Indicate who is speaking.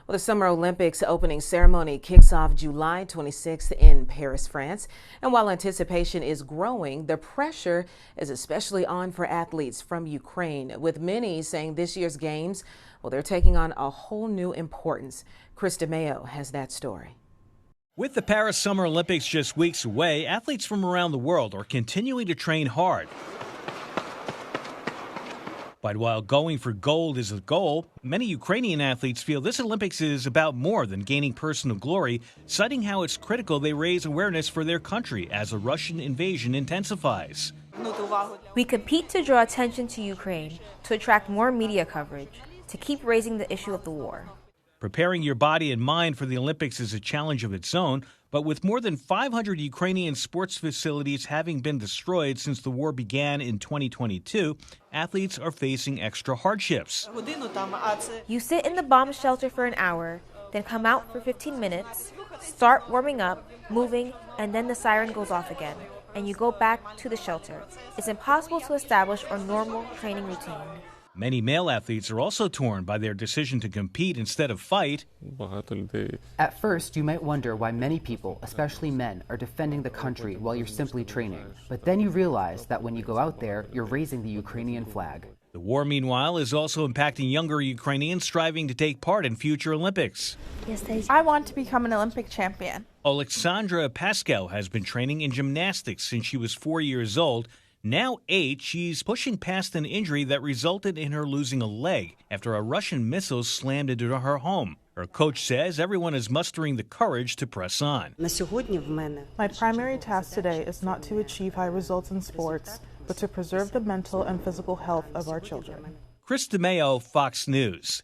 Speaker 1: Well, the Summer Olympics opening ceremony kicks off July 26th in Paris, France. And while anticipation is growing, the pressure is especially on for athletes from Ukraine, with many saying this year's games, well, they're taking on a whole new importance. Chris DeMeo has that story.
Speaker 2: With the Paris Summer Olympics just weeks away, athletes from around the world are continuing to train hard. But while going for gold is a goal, many Ukrainian athletes feel this Olympics is about more than gaining personal glory, citing how it's critical they raise awareness for their country as the Russian invasion intensifies.
Speaker 3: We compete to draw attention to Ukraine, to attract more media coverage, to keep raising the issue of the war.
Speaker 2: Preparing your body and mind for the Olympics is a challenge of its own, but with more than 500 Ukrainian sports facilities having been destroyed since the war began in 2022, athletes are facing extra hardships.
Speaker 3: You sit in the bomb shelter for an hour, then come out for 15 minutes, start warming up, moving, and then the siren goes off again, and you go back to the shelter. It's impossible to establish a normal training routine.
Speaker 2: Many male athletes are also torn by their decision to compete instead of fight.
Speaker 4: At first, you might wonder why many people, especially men, are defending the country while you're simply training. But then you realize that when you go out there, you're raising the Ukrainian flag.
Speaker 2: The war, meanwhile, is also impacting younger Ukrainians striving to take part in future Olympics.
Speaker 5: I want to become an Olympic champion.
Speaker 2: Alexandra Pascal has been training in gymnastics since she was 4 years old. Now 8, she's pushing past an injury that resulted in her losing a leg after a Russian missile slammed into her home. Her coach says everyone is mustering the courage to press on.
Speaker 6: My primary task today is not to achieve high results in sports, but to preserve the mental and physical health of our children.
Speaker 2: Chris DeMeo, Fox News.